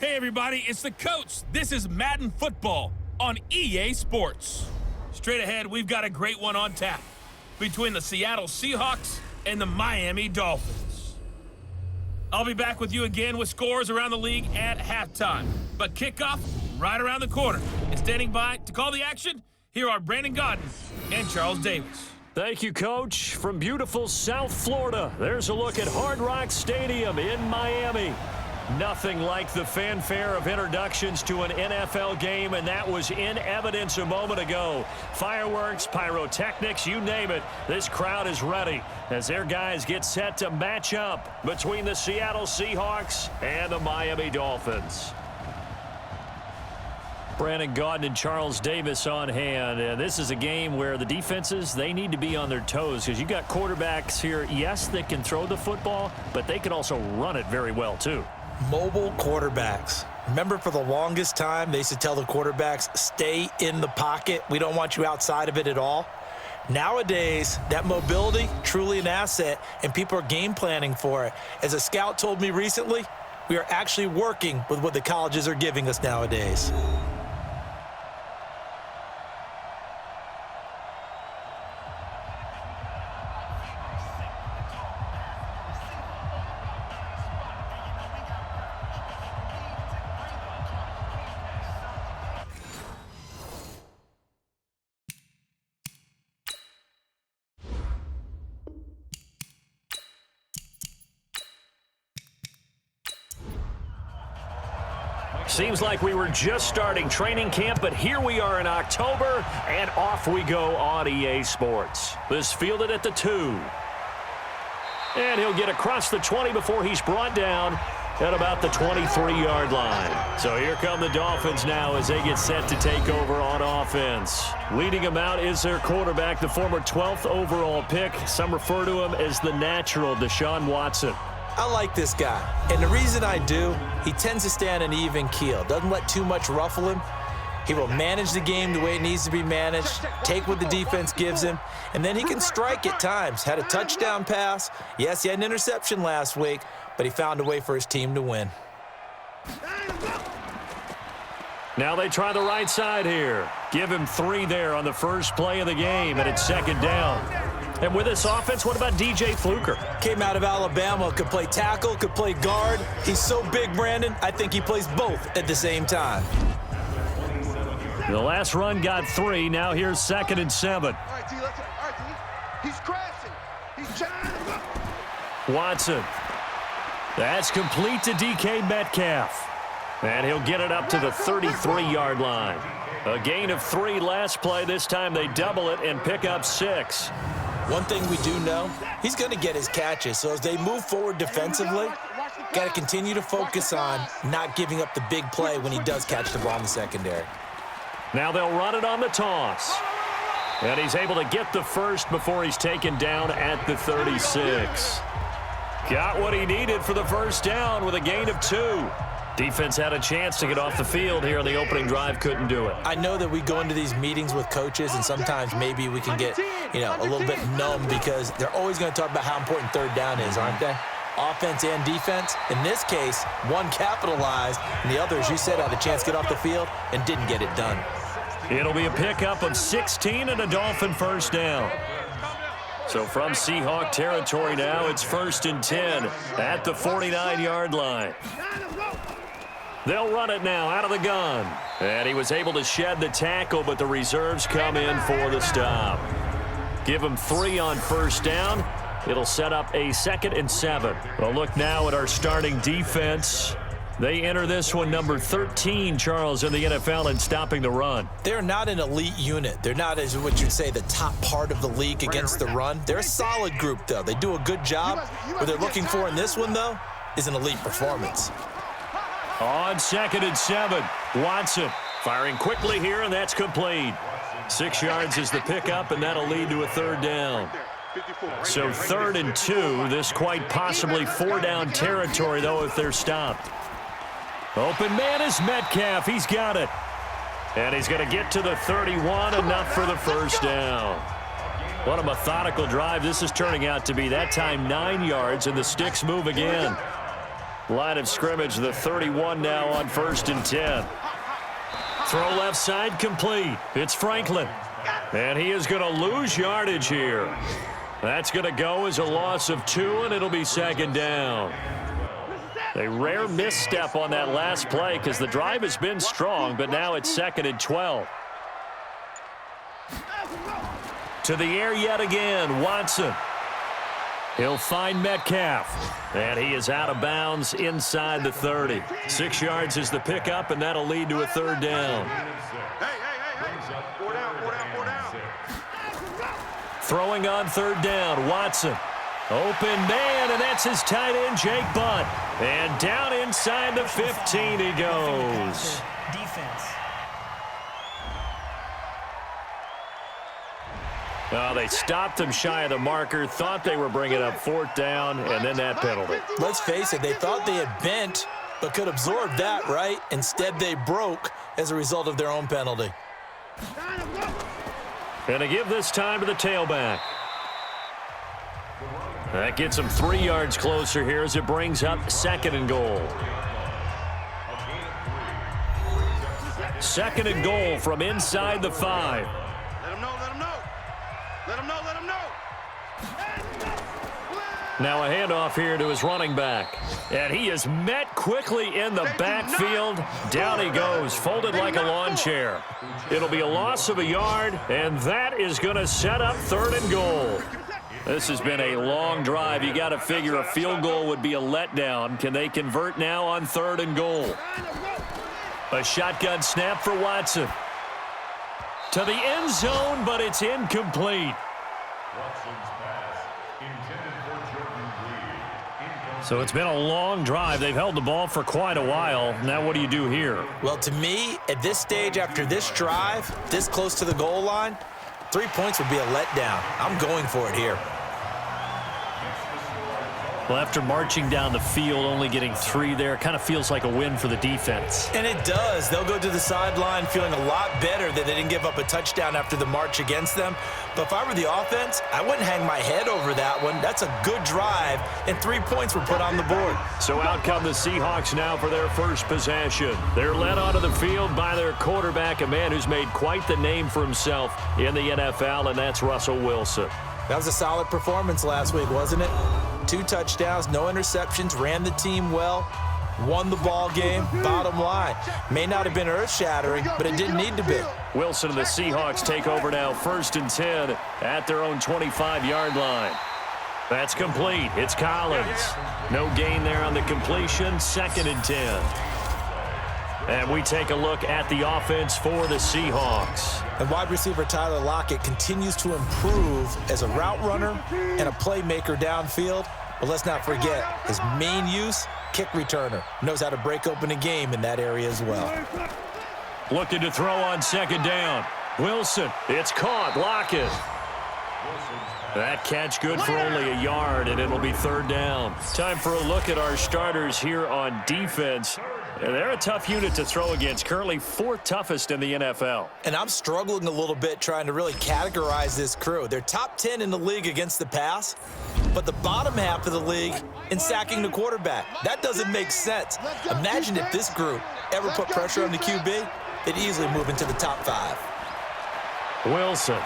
Hey everybody, it's the coach. This is Madden Football on EA Sports. Straight ahead, we've got a great one on tap between the Seattle Seahawks and the Miami Dolphins. I'll be back with you again with scores around the league at halftime. But kickoff right around the corner. And standing by to call the action, here are Brandon Godden and Charles Davis. Thank you, Coach. From beautiful South Florida, there's a look at Hard Rock Stadium in Miami. Nothing like the fanfare of introductions to an NFL game, and that was in evidence a moment ago. Fireworks, pyrotechnics, you name it. This crowd is ready as their guys get set to match up between the Seattle Seahawks and the Miami Dolphins. Brandon Gaudin and Charles Davis on hand. And this is a game where the defenses, they need to be on their toes because you got quarterbacks here, yes, that can throw the football, but they can also run it very well too. Mobile quarterbacks. Remember, for the longest time, they used to tell the quarterbacks, stay in the pocket. We don't want you outside of it at all. Nowadays, that mobility, truly an asset, and people are game planning for it. As a scout told me recently, we are actually working with what the colleges are giving us nowadays. Seems like we were just starting training camp, but here we are in October, and off we go on EA Sports. This fielded at the 2. And he'll get across the 20 before he's brought down at about the 23-yard line. So here come the Dolphins now as they get set to take over on offense. Leading them out is their quarterback, the former 12th overall pick. Some refer to him as the natural, Deshaun Watson. I like this guy, and the reason I do, he tends to stay on an even keel. Doesn't let too much ruffle him. He will manage the game the way it needs to be managed, take what the defense gives him, and then he can strike at times. Had a touchdown pass. Yes, he had an interception last week, but he found a way for his team to win. Now they try the right side here. Give him 3 there on the first play of the game, and it's second down. And with this offense, what about DJ Fluker? Came out of Alabama, could play tackle, could play guard. He's so big, Brandon, I think he plays both at the same time. The last run got 3. Now here's 2nd and 7. All right, T, let's go. All right, T. He's crashing. He's checking. Watson. That's complete to DK Metcalf. And he'll get it up to the 33-yard line. A gain of 3 last play. This time they double it and pick up 6. One thing we do know, he's going to get his catches. So as they move forward defensively, got to continue to focus on not giving up the big play when he does catch the ball in the secondary. Now they'll run it on the toss. And he's able to get the first before he's taken down at the 36. Got what he needed for the first down with a gain of 2. Defense had a chance to get off the field here on the opening drive, couldn't do it. I know that we go into these meetings with coaches, and sometimes maybe we can get, a little bit numb because they're always going to talk about how important third down is, aren't they? Offense and defense. In this case, one capitalized, and the other, as you said, had a chance to get off the field and didn't get it done. It'll be a pickup of 16 and a Dolphin first down. So from Seahawk territory now, it's 1st and 10 at the 49-yard line. They'll run it now out of the gun. And he was able to shed the tackle, but the reserves come in for the stop. Give him 3 on first down. It'll set up a 2nd and 7. Well, look now at our starting defense. They enter this one number 13, Charles, in the NFL in stopping the run. They're not an elite unit. They're not, as what you'd say, the top part of the league against the run. They're a solid group, though. They do a good job. What they're looking for in this one, though, is an elite performance. On 2nd and 7, Watson firing quickly here, and that's complete. 6 yards is the pickup, and that'll lead to a 3rd down. So 3rd and 2, this quite possibly 4-down territory, though, if they're stopped. Open man is Metcalf. He's got it. And he's going to get to the 31, enough for the first down. What a methodical drive this is turning out to be. That time 9 yards, and the sticks move again. Line of scrimmage, the 31 now on 1st and 10. Throw left side complete. It's Franklin. And he is going to lose yardage here. That's going to go as a loss of 2, and it'll be 2nd down. A rare misstep on that last play because the drive has been strong, but now it's 2nd and 12. To the air yet again, Watson. He'll find Metcalf, and he is out of bounds inside the 30. 6 yards is the pickup, and that'll lead to a 3rd down. Throwing on 3rd down, Watson. Open man, and that's his tight end, Jake Butt. And down inside the 15 he goes. Defense. Well, they stopped him shy of the marker, thought they were bringing up 4th down, and then that penalty. Let's face it, they thought they had bent, but could absorb that, right? Instead, they broke as a result of their own penalty. And to give this time to the tailback. That gets him 3 yards closer here as it brings up 2nd and goal. 2nd and goal from inside the 5. Let him know, let him know. Let him know, let him know. Now a handoff here to his running back. And he is met quickly in the backfield. Down he goes, folded like a lawn chair. It'll be a loss of a yard, and that is going to set up 3rd and goal. This has been a long drive. You got to figure a field goal would be a letdown. Can they convert now on 3rd and goal? A shotgun snap for Watson. To the end zone, but it's incomplete. So it's been a long drive. They've held the ball for quite a while. Now what do you do here? Well, to me, at this stage, after this drive, this close to the goal line, 3 points would be a letdown. I'm going for it here. Well, after marching down the field, only getting 3 there, it kind of feels like a win for the defense. And it does. They'll go to the sideline feeling a lot better that they didn't give up a touchdown after the march against them. But if I were the offense, I wouldn't hang my head over that one. That's a good drive, and 3 points were put on the board. So out come the Seahawks now for their first possession. They're led onto the field by their quarterback, a man who's made quite the name for himself in the NFL, and that's Russell Wilson. That was a solid performance last week, wasn't it? 2 touchdowns, no interceptions, ran the team well, won the ball game. Bottom line, may not have been earth-shattering, but it didn't need to be. Wilson and the Seahawks take over now, 1st and 10 at their own 25-yard line. That's complete. It's Collins. No gain there on the completion, 2nd and 10. And we take a look at the offense for the Seahawks. And wide receiver Tyler Lockett continues to improve as a route runner and a playmaker downfield. But let's not forget, his main use, kick returner. Knows how to break open a game in that area as well. Looking to throw on 2nd down. Wilson, it's caught. Lockett. That catch good for only a yard, and it'll be 3rd down. Time for a look at our starters here on defense. They're a tough unit to throw against, currently 4th toughest in the NFL. And I'm struggling a little bit trying to really categorize this crew. They're top 10 in the league against the pass, but the bottom half of the league in sacking the quarterback. That doesn't make sense. Imagine if this group ever put pressure on the QB, they'd easily move into the top 5. Wilson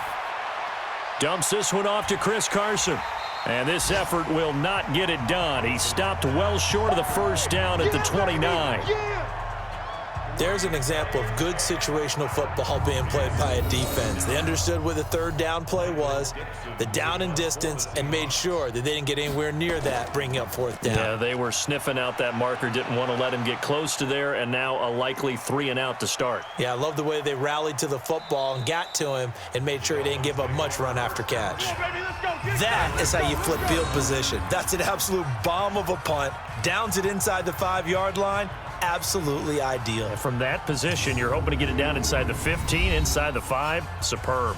dumps this one off to Chris Carson. And this effort will not get it done. He stopped well short of the 1st down at the 29. There's an example of good situational football being played by a defense. They understood where the 3rd down play was, the down and distance, and made sure that they didn't get anywhere near that, bringing up 4th down. Yeah, they were sniffing out that marker, didn't want to let him get close to there, and now a likely 3 and out to start. Yeah, I love the way they rallied to the football and got to him and made sure he didn't give up much run after catch. That is how you flip field position. That's an absolute bomb of a punt. Downs it inside the 5-yard line. Absolutely ideal. From that position, you're hoping to get it down inside the 15, inside the 5. Superb.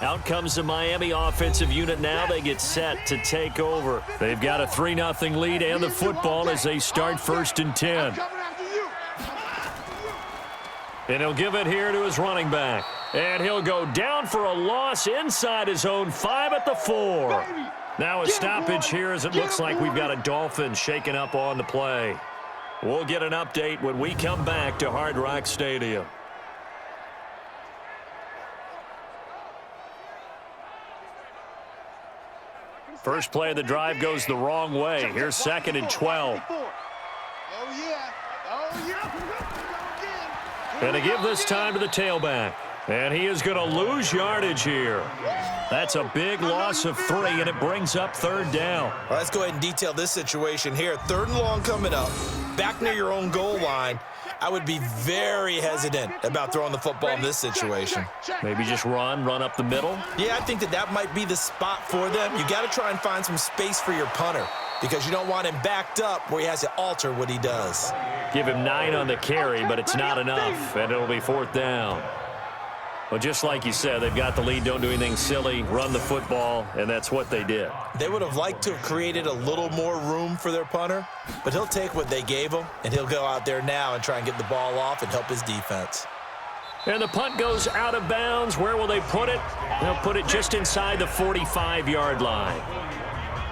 Out comes the Miami offensive unit now. They get set to take over. They've got a 3-0 lead and the football as they start 1st and 10. And he'll give it here to his running back. And he'll go down for a loss inside his own 5 at the 4. Now a stoppage here as it looks like we've got a Dolphins shaken up on the play. We'll get an update when we come back to Hard Rock Stadium. First play of the drive goes the wrong way. Here's 2nd and 12. And to give this time to the tailback. And he is going to lose yardage here. That's a big loss of 3, and it brings up 3rd down. Well, let's go ahead and detail this situation here. 3rd and long coming up, back near your own goal line. I would be very hesitant about throwing the football in this situation. Maybe just run up the middle? Yeah, I think that might be the spot for them. You got to try and find some space for your punter because you don't want him backed up where he has to alter what he does. Give him 9 on the carry, but it's not enough, and it'll be 4th down. Well, just like you said, they've got the lead. Don't do anything silly. Run the football, and that's what they did. They would have liked to have created a little more room for their punter, but he'll take what they gave him, and he'll go out there now and try and get the ball off and help his defense. And the punt goes out of bounds. Where will they put it? They'll put it just inside the 45-yard line.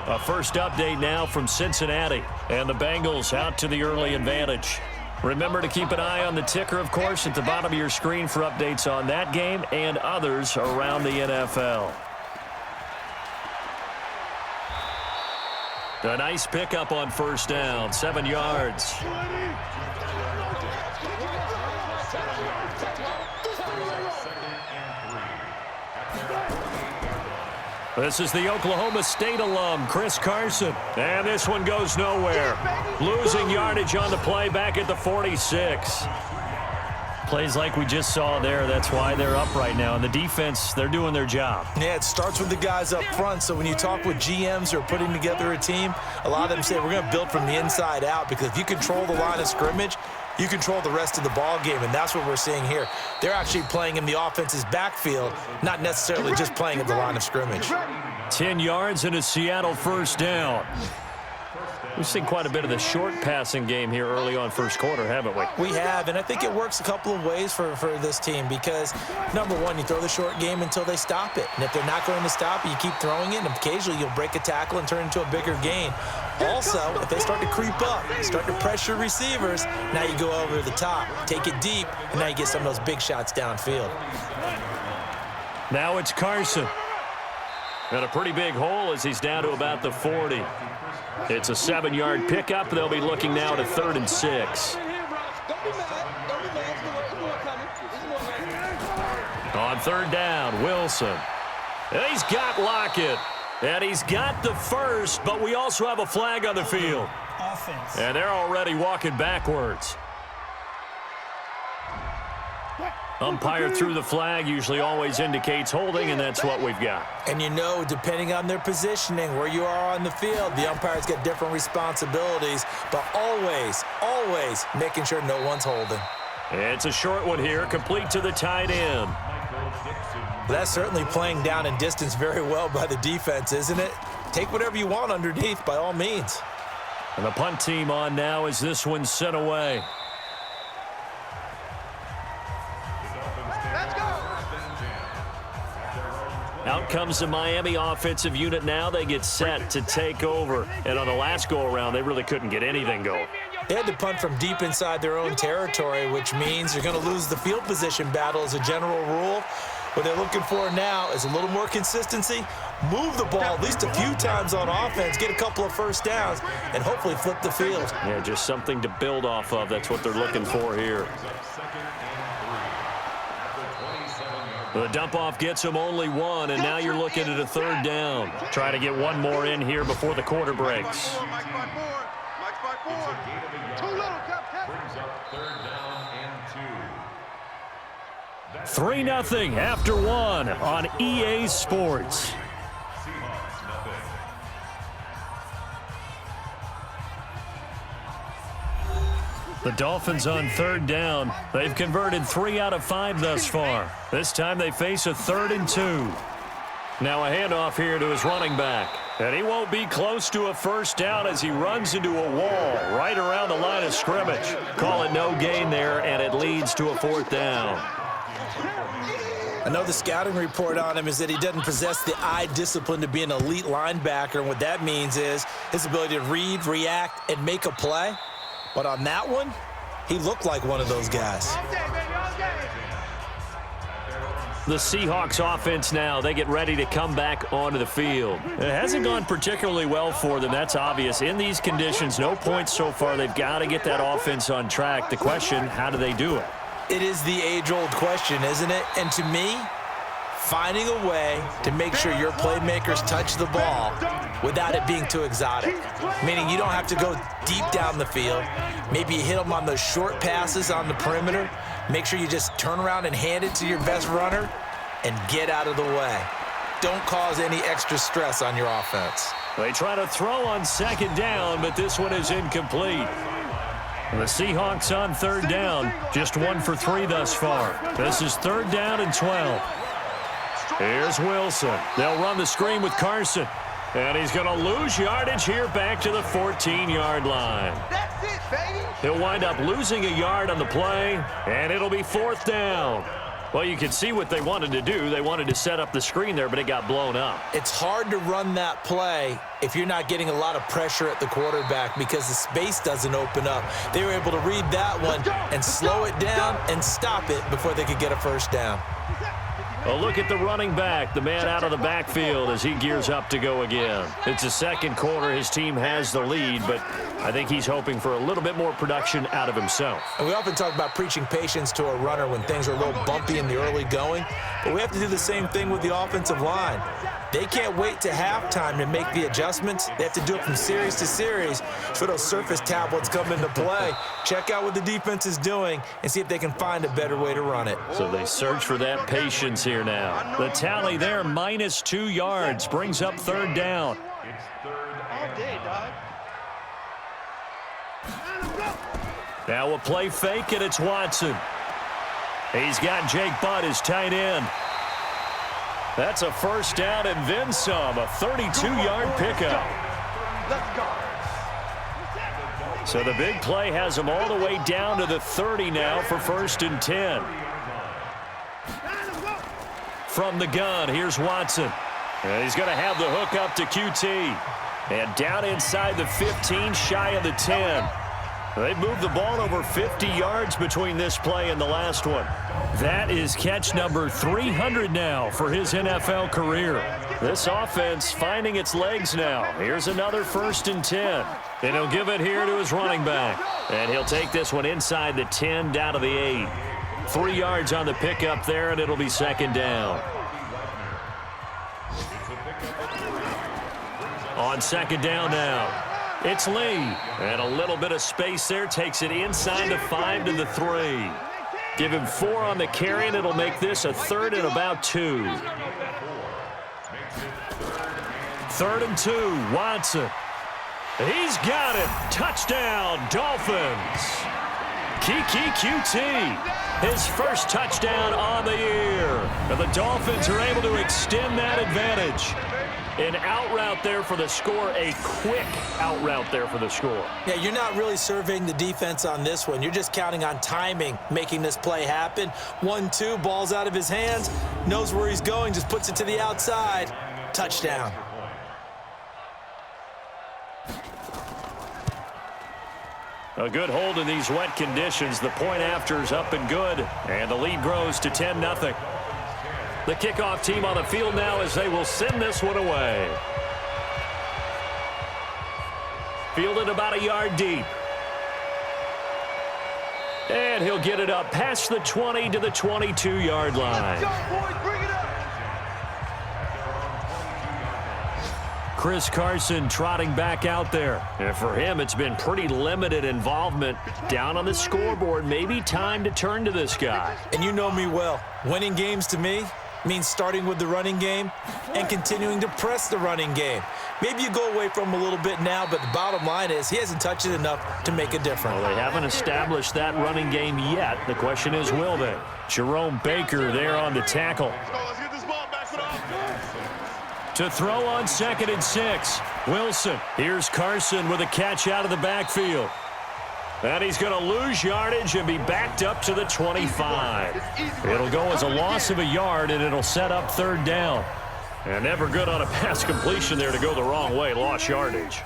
A first update now from Cincinnati, and the Bengals out to the early advantage. Remember to keep an eye on the ticker, of course, at the bottom of your screen for updates on that game and others around the NFL. A nice pickup on 1st down, 7 yards. This is the Oklahoma State alum, Chris Carson. And this one goes nowhere. Losing yardage on the play back at the 46. Plays like we just saw there. That's why they're up right now. And the defense, they're doing their job. Yeah, it starts with the guys up front. So when you talk with GMs who are putting together a team, a lot of them say we're going to build from the inside out because if you control the line of scrimmage, you control the rest of the ball game, and that's what we're seeing here. They're actually playing in the offense's backfield, not necessarily just playing at the line of scrimmage. 10 yards and a Seattle 1st down. We've seen quite a bit of the short passing game here early on 1st quarter, haven't we? We have, and I think it works a couple of ways for this team because, number one, you throw the short game until they stop it. And if they're not going to stop it, you keep throwing it, and occasionally you'll break a tackle and turn it into a bigger gain. Also, if they start to creep up, start to pressure receivers, now you go over the top, take it deep, and now you get some of those big shots downfield. Now it's Carson. And a pretty big hole as he's down to about the 40. It's a 7-yard pickup. They'll be looking now to 3rd and 6. On 3rd down, Wilson. And he's got Lockett. And he's got the first, but we also have a flag on the field. Offense. And they're already walking backwards. Umpire threw the flag, usually always indicates holding, and that's what we've got. And you know, depending on their positioning, where you are on the field, the umpires get different responsibilities, but always, always making sure no one's holding. It's a short one here, complete to the tight end. That's certainly playing down in distance very well by the defense, isn't it? Take whatever you want underneath, by all means. And the punt team on now as this one's sent away. Out comes the Miami offensive unit now. They get set to take over. And on the last go-around, they really couldn't get anything going. They had to punt from deep inside their own territory, which means you're going to lose the field position battle as a general rule. What they're looking for now is a little more consistency, move the ball at least a few times on offense, get a couple of 1st downs, and hopefully flip the field. Yeah, just something to build off of. That's what they're looking for here. The dump-off gets him only 1, and now you're looking at a 3rd down. Try to get one more in here before the quarter breaks. 3-0 after 1 on EA Sports. The Dolphins on 3rd down. They've converted 3 out of 5 thus far. This time they face a 3rd and 2. Now a handoff here to his running back. And he won't be close to a 1st down as he runs into a wall right around the line of scrimmage. Call it no gain there, and it leads to a 4th down. I know the scouting report on him is that he doesn't possess the eye discipline to be an elite linebacker, and what that means is his ability to read, react, and make a play. But on that one, he looked like one of those guys. The Seahawks offense now, they get ready to come back onto the field. It hasn't gone particularly well for them, that's obvious. In these conditions, no points so far. They've got to get that offense on track. The question, how do they do it? It is the age-old question, isn't it? And to me, finding a way to make sure your playmakers touch the ball without it being too exotic. Meaning you don't have to go deep down the field. Maybe you hit them on those short passes on the perimeter. Make sure you just turn around and hand it to your best runner and get out of the way. Don't cause any extra stress on your offense. They try to throw on second down, but this one is incomplete. The Seahawks on third down, just 1 for 3 thus far. This is 3rd down and 12. Here's Wilson. They'll run the screen with Carson. And he's going to lose yardage here back to the 14-yard line. That's it, baby. He'll wind up losing a yard on the play, and it'll be 4th down. Well, you can see what they wanted to do. They wanted to set up the screen there, but it got blown up. It's hard to run that play if you're not getting a lot of pressure at the quarterback because the space doesn't open up. They were able to read that one and slow it down and stop it before they could get a first down. A look at the running back, the man out of the backfield as he gears up to go again. It's the second quarter. His team has the lead, but I think he's hoping for a little bit more production out of himself. And we often talk about preaching patience to a runner when things are a little bumpy in the early going, but we have to do the same thing with the offensive line. They can't wait to halftime to make the adjustments. They have to do it from series to series so those surface tablets come into play. Check out what the defense is doing and see if they can find a better way to run it. So they search for that patience here now. The tally there, minus 2 yards, brings up 3rd down. All day, dog. Now a play fake, and it's Watson. He's got Jake Butt as tight end. That's a 1st down and then some, a 32-yard pickup. Let's go. So the big play has him all the way down to the 30 now for 1st and 10. From the gun, here's Watson. And he's going to have the hook up to QT. And down inside the 15, shy of the 10. They've moved the ball over 50 yards between this play and the last one. That is catch number 300 now for his NFL career. This offense finding its legs now. Here's another 1st and 10. And he'll give it here to his running back. And he'll take this one inside the 10 down to the 8. 3 yards on the pickup there, and it'll be 2nd down. On 2nd down now. It's Lee, and a little bit of space there, takes it inside the 5 to the 3. Give him 4 on the carry, and it'll make this a 3rd and about 2. 3rd and 2, Watson. He's got it. Touchdown, Dolphins. Kiki QT, his first touchdown on the year. And the Dolphins are able to extend that advantage. An out route there for the score, a quick out route there for the score. Yeah, you're not really surveying the defense on this one. You're just counting on timing, making this play happen. 1-2, ball's out of his hands, knows where he's going, just puts it to the outside. Touchdown. A good hold in these wet conditions. The point after is up and good, and the lead grows to 10-0. The kickoff team on the field now as they will send this one away. Fielded about a yard deep. And he'll get it up past the 20 to the 22-yard line. Let's go, boys. Bring it up. Chris Carson trotting back out there. And for him, it's been pretty limited involvement down on the scoreboard. Maybe time to turn to this guy. And you know me well. Winning games to me means starting with the running game and continuing to press the running game. Maybe you go away from him a little bit now, but the bottom line is he hasn't touched it enough to make a difference. Well, they haven't established that running game yet. The question is, will they? Jerome Baker there on the tackle. Let's get this ball back for the offense. To throw on 2nd and 6. Wilson. Here's Carson with a catch out of the backfield. And he's going to lose yardage and be backed up to the 25. It'll go as a loss of a yard, and it'll set up 3rd down. And never good on a pass completion there to go the wrong way. Lost yardage.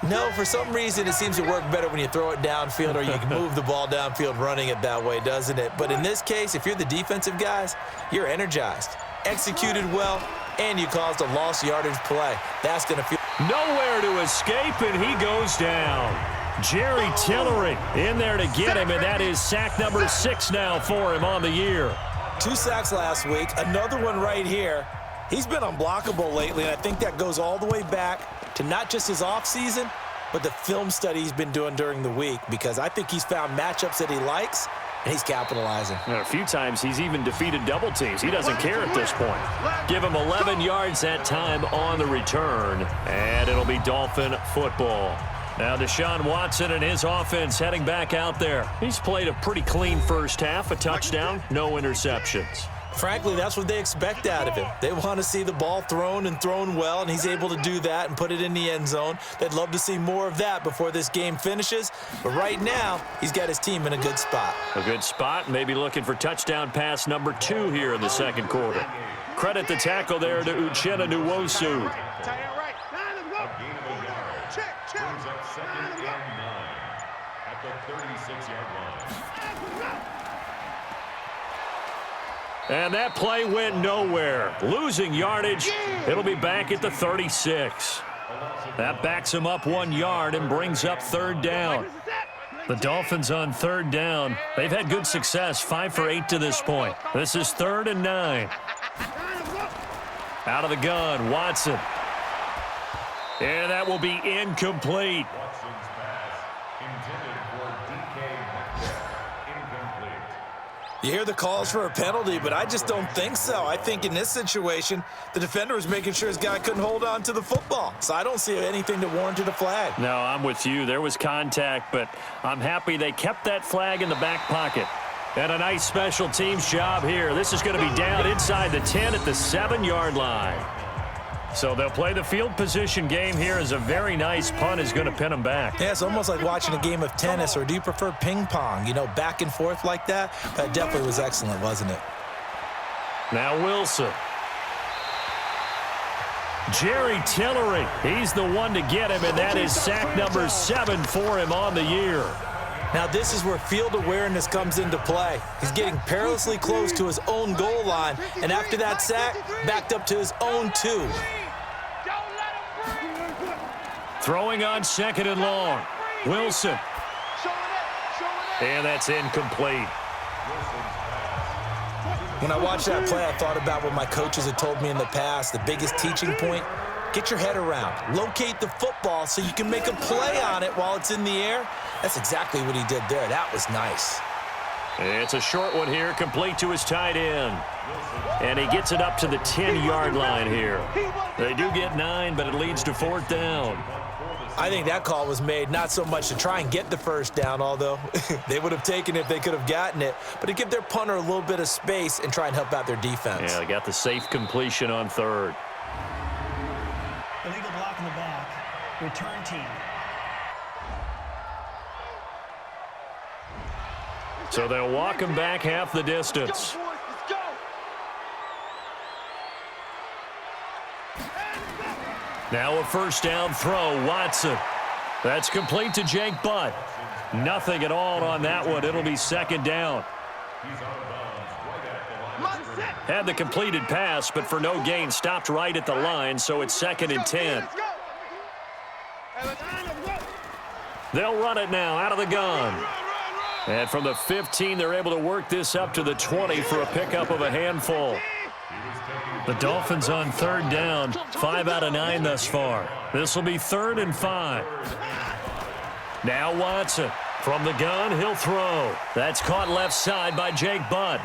No, for some reason, it seems to work better when you throw it downfield or you can move the ball downfield running it that way, doesn't it? But in this case, if you're the defensive guys, you're energized, executed well, and you caused a lost yardage play. That's going to feel... Nowhere to escape, and he goes down. Jerry Tillery in there to get him, and that is sack number 6 now for him on the year. 2 sacks last week, another one right here. He's been unblockable lately, and I think that goes all the way back to not just his offseason, but the film study he's been doing during the week, because I think he's found matchups that he likes, and he's capitalizing. And a few times he's even defeated double teams. He doesn't care at this point. Give him 11 yards that time on the return, and it'll be Dolphin football. Now Deshaun Watson and his offense heading back out there. He's played a pretty clean first half, a touchdown, no interceptions. Frankly, that's what they expect out of him. They want to see the ball thrown and thrown well, and he's able to do that and put it in the end zone. They'd love to see more of that before this game finishes. But right now, he's got his team in a good spot. A good spot, maybe looking for touchdown pass number 2 here in the second quarter. Credit the tackle there to Uchenna Nwosu. At the 36-yard line. And that play went nowhere. Losing yardage. It'll be back at the 36. That backs him up 1 yard and brings up 3rd down. The Dolphins on 3rd down. They've had good success, 5 for 8 to this point. This is 3rd and 9. Out of the gun, Watson. And that will be incomplete. Watson's pass intended for DK Metcalf. Incomplete. You hear the calls for a penalty, but I just don't think so. I think in this situation, the defender was making sure his guy couldn't hold on to the football. So I don't see anything that warranted a flag. No, I'm with you. There was contact, but I'm happy they kept that flag in the back pocket. And a nice special teams job here. This is going to be down inside the 10 at the 7-yard line. So they'll play the field position game here as a very nice punt is going to pin them back. Yeah, it's almost like watching a game of tennis, or do you prefer ping pong? You know, back and forth like that? That definitely was excellent, wasn't it? Now Wilson. Jerry Tillery, he's the one to get him, and that is sack number 7 for him on the year. Now this is where field awareness comes into play. He's getting perilously close to his own goal line, and after that sack, backed up to his own 2. Throwing on 2nd and long. Wilson. And that's incomplete. When I watched that play, I thought about what my coaches had told me in the past. The biggest teaching point, get your head around. Locate the football so you can make a play on it while it's in the air. That's exactly what he did there. That was nice. It's a short one here, complete to his tight end. And he gets it up to the 10-yard line here. They do get 9, but it leads to 4th down. I think that call was made not so much to try and get the first down, although they would have taken it if they could have gotten it, but to give their punter a little bit of space and try and help out their defense. Yeah, they got the safe completion on 3rd. Illegal block in the back. Return team. So they'll walk him back half the distance. Now a 1st down throw, Watson. That's complete to Jake Butt. Nothing at all on that one. It'll be 2nd down. Had the completed pass, but for no gain, stopped right at the line, so it's 2nd and 10. They'll run it now out of the gun. And from the 15, they're able to work this up to the 20 for a pickup of a handful. The Dolphins on 3rd down, 5 out of 9 thus far. This will be 3rd and 5. Now Watson from the gun, he'll throw. That's caught left side by Jake Butt.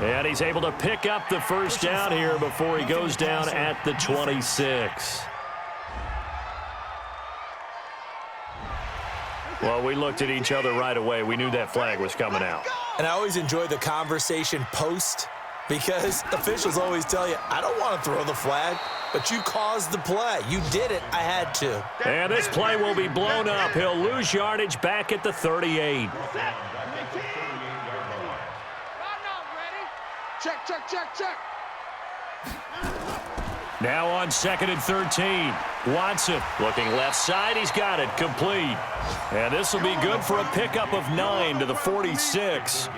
And he's able to pick up the 1st down here before he goes down at the 26. Well, we looked at each other right away. We knew that flag was coming out. And I always enjoy the conversation post, because officials always tell you, I don't want to throw the flag, but you caused the play. You did it. I had to. And this play will be blown up. He'll lose yardage back at the 38. Now on 2nd and 13. Watson looking left side. He's got it. Complete. And this will be good for a pickup of 9 to the 46.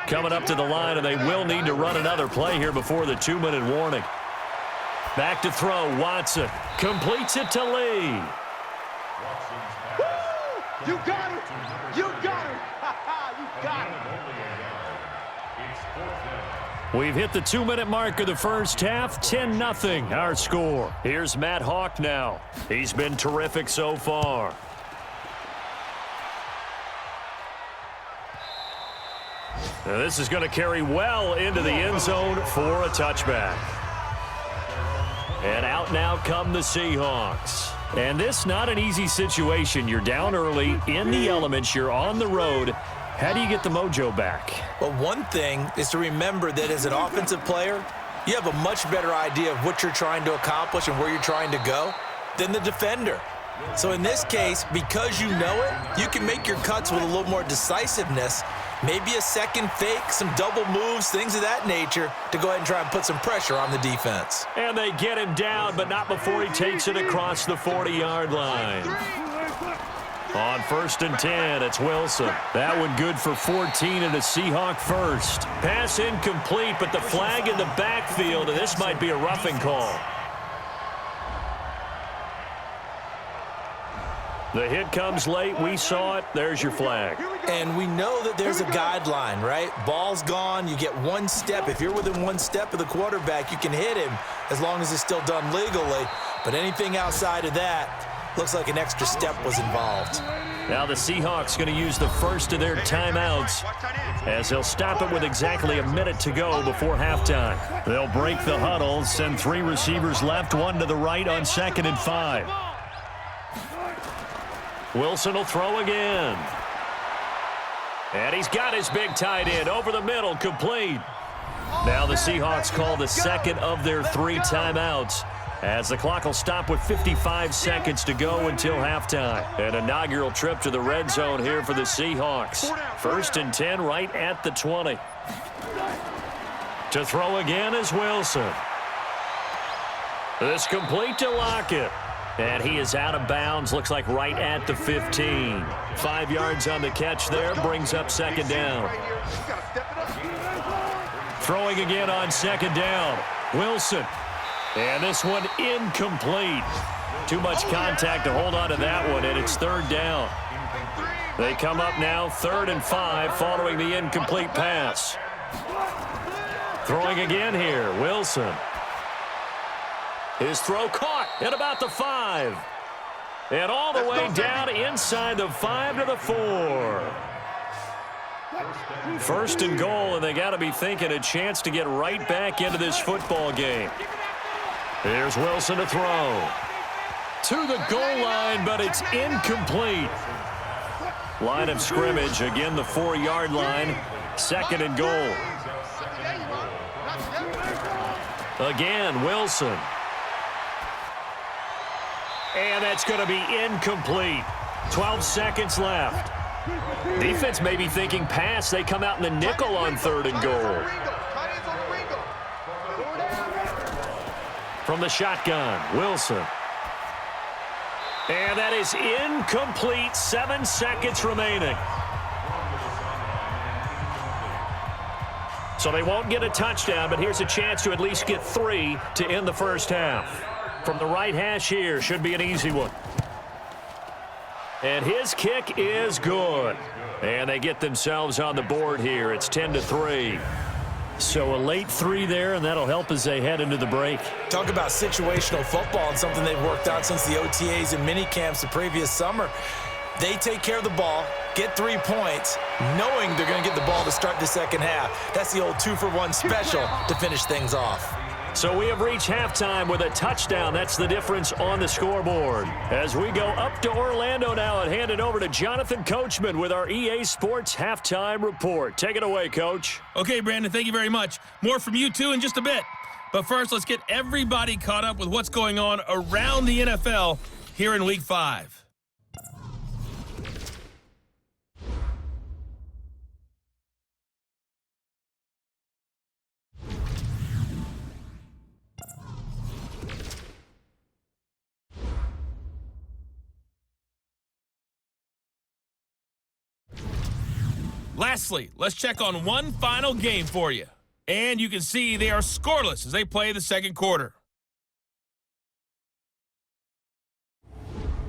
Coming up to the line, and they will need to run another play here before the 2-minute warning. Back to throw. Watson completes it to Lee. You got it. You got it. You got it. We've hit the 2-minute mark of the first half. 10-0 our score. Here's Matt Hawk now. He's been terrific so far. Now this is going to carry well into the end zone for a touchback. And out now come the Seahawks. And this not an easy situation. You're down early, in the elements, you're on the road. How do you get the mojo back? Well, one thing is to remember that as an offensive player, you have a much better idea of what you're trying to accomplish and where you're trying to go than the defender. So in this case, because you know it, you can make your cuts with a little more decisiveness, maybe a second fake, some double moves, things of that nature, to go ahead and try and put some pressure on the defense. And they get him down, but not before he takes it across the 40-yard line. On 1st and 10, it's Wilson. That one good for 14 and a Seahawk first. Pass incomplete, but the flag in the backfield, and this might be a roughing call. The hit comes late. We saw it. There's your flag. And we know that there's a guideline, right? Ball's gone. You get one step. If you're within one step of the quarterback, you can hit him as long as it's still done legally. But anything outside of that, looks like an extra step was involved. Now the Seahawks going to use the first of their timeouts as they'll stop it with exactly a minute to go before halftime. They'll break the huddle, send 3 receivers left, 1 to the right on 2nd and 5. Wilson will throw again. And he's got his big tight end over the middle, complete. Now the Seahawks call the second of their 3 timeouts as the clock will stop with 55 seconds to go until halftime. An inaugural trip to the red zone here for the Seahawks. 1st and 10 right at the 20. To throw again is Wilson. This complete to Lockett. And he is out of bounds, looks like right at the 15. 5 yards on the catch there, brings up 2nd down. Throwing again on 2nd down. Wilson. And this one incomplete. Too much contact to hold on to that one, and it's 3rd down. They come up now 3rd and 5 following the incomplete pass. Throwing again here, Wilson. His throw caught at about the 5. And all the way down inside the 5 to the 4. 1st and goal, and they got to be thinking a chance to get right back into this football game. Here's Wilson to throw. To the goal line, but it's incomplete. Line of scrimmage, again the 4-yard line. 2nd and goal. Again, Wilson. And that's going to be incomplete. 12 seconds left. Defense may be thinking pass. They come out in the nickel on 3rd and goal. From the shotgun, Wilson. And that is incomplete. 7 seconds remaining. So they won't get a touchdown, but here's a chance to at least get 3 to end the first half. From the right hash here, should be an easy one. And his kick is good. And they get themselves on the board here. It's 10-3. So a late 3 there, and that'll help as they head into the break. Talk about situational football and something they've worked out since the OTAs and mini camps the previous summer. They take care of the ball, get 3 points, knowing they're going to get the ball to start the second half. That's the old 2-for-1 special to finish things off. So we have reached halftime with a touchdown. That's the difference on the scoreboard. As we go up to Orlando now and hand it over to Jonathan Coachman with our EA Sports Halftime Report. Take it away, Coach. Okay, Brandon, thank you very much. More from you, too, in just a bit. But first, let's get everybody caught up with what's going on around the NFL here in Week 5. Lastly, let's check on one final game for you. And you can see they are scoreless as they play the second quarter.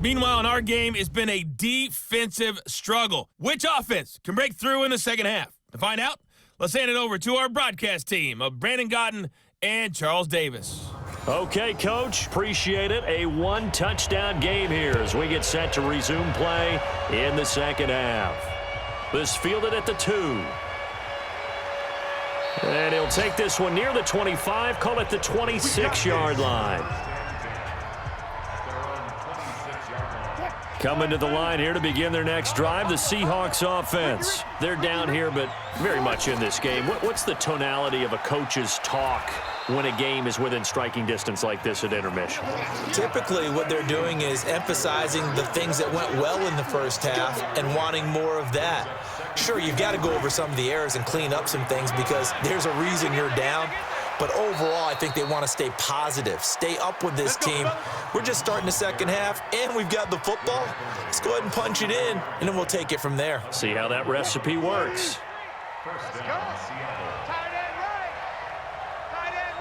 Meanwhile, in our game, it's been a defensive struggle. Which offense can break through in the second half? To find out, let's hand it over to our broadcast team of Brandon Godden and Charles Davis. Okay, Coach, appreciate it. A one-touchdown game here as we get set to resume play in the second half. This fielded at the 2. And he'll take this one near the 25, call it the 26-yard line. Coming to the line here to begin their next drive, the Seahawks offense. They're down here, but very much in this game. What's the tonality of a coach's talk when a game is within striking distance like this at intermission? Typically, what they're doing is emphasizing the things that went well in the first half and wanting more of that. Sure, you've got to go over some of the errors and clean up some things because there's a reason you're down. But overall, I think they want to stay positive, stay up with this team. We're just starting the second half, and we've got the football. Let's go ahead and punch it in, and then we'll take it from there. See how that recipe works. First down, Seattle. Tight end right. Tight end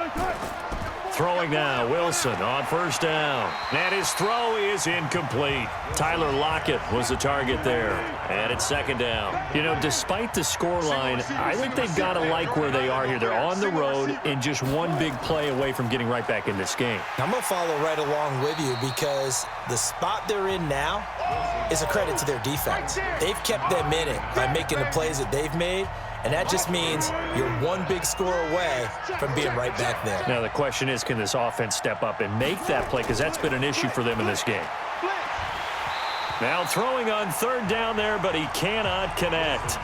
right. Hey. Throwing now, Wilson on first down. And his throw is incomplete. Tyler Lockett was the target there. And it's second down. You know, despite the scoreline, I think they've got to like where they are here. They're on the road and just one big play away from getting right back in this game. I'm going to follow right along with you because the spot they're in now is a credit to their defense. They've kept them in it by making the plays that they've made. And that just means you're one big score away from being right back there. Now the question is, can this offense step up and make that play? Because that's been an issue for them in this game. Now throwing on third down there, but he cannot connect.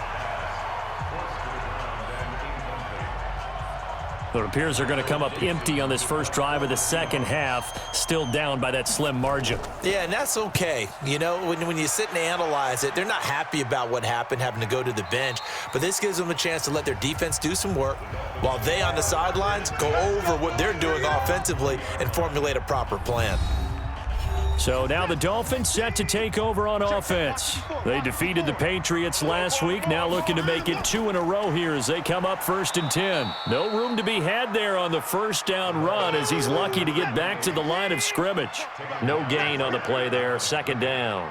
It appears they're going to come up empty on this first drive of the second half, still down by that slim margin. Yeah, and that's okay. You know, when you sit and analyze it, they're not happy about what happened, having to go to the bench. But this gives them a chance to let their defense do some work while they on the sidelines go over what they're doing offensively and formulate a proper plan. So now the Dolphins set to take over on offense. They defeated the Patriots last week, now looking to make it 2 in a row here as they come up 1st and 10. No room to be had there on the first down run as he's lucky to get back to the line of scrimmage. No gain on the play there, second down.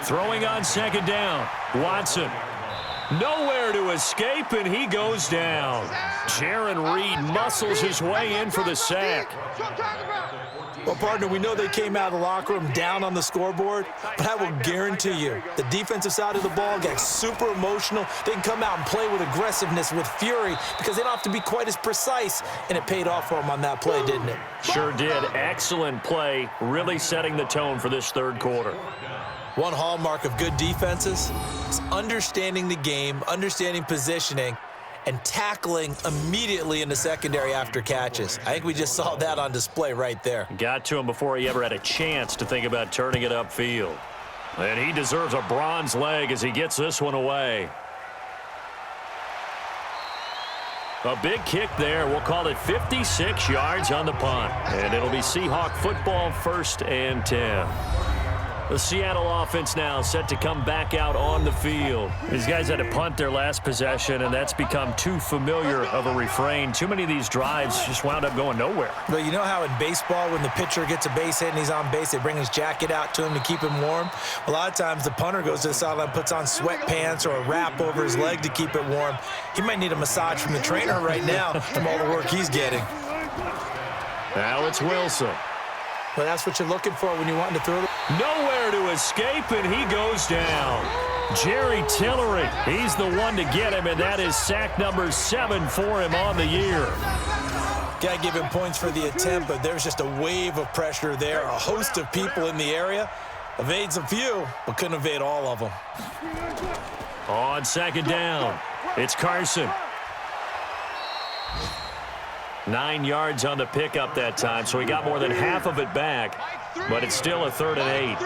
Throwing on second down, Watson. Nowhere to escape, and he goes down. Jaron Reed muscles his way in for the sack. Well, partner, we know they came out of the locker room down on the scoreboard, but I will guarantee you the defensive side of the ball got super emotional. They can come out and play with aggressiveness, with fury, because they don't have to be quite as precise, and it paid off for them on that play, didn't it? Sure did. Excellent play, really setting the tone for this third quarter. One hallmark of good defenses is understanding the game, understanding positioning, and tackling immediately in the secondary after catches. I think we just saw that on display right there. Got to him before he ever had a chance to think about turning it upfield. And he deserves a bronze leg as he gets this one away. A big kick there. We'll call it 56 yards on the punt. And it'll be Seahawk football, 1st and 10. The Seattle offense now set to come back out on the field. These guys had to punt their last possession, and that's become too familiar of a refrain. Too many of these drives just wound up going nowhere. But you know how in baseball, when the pitcher gets a base hit and he's on base, they bring his jacket out to him to keep him warm? A lot of times the punter goes to the sideline, puts on sweatpants or a wrap over his leg to keep it warm. He might need a massage from the trainer right now from all the work he's getting. Now it's Wilson. Well, that's what you're looking for when you want to throw. Nowhere to escape, and he goes down. Jerry Tillery, he's the one to get him, and that is sack number 7 for him on the year. Got to give him points for the attempt, but there's just a wave of pressure there. A host of people in the area. Evades a few, but couldn't evade all of them. On second down, it's Carson. 9 yards on the pickup that time, so he got more than half of it back, but it's still a 3rd and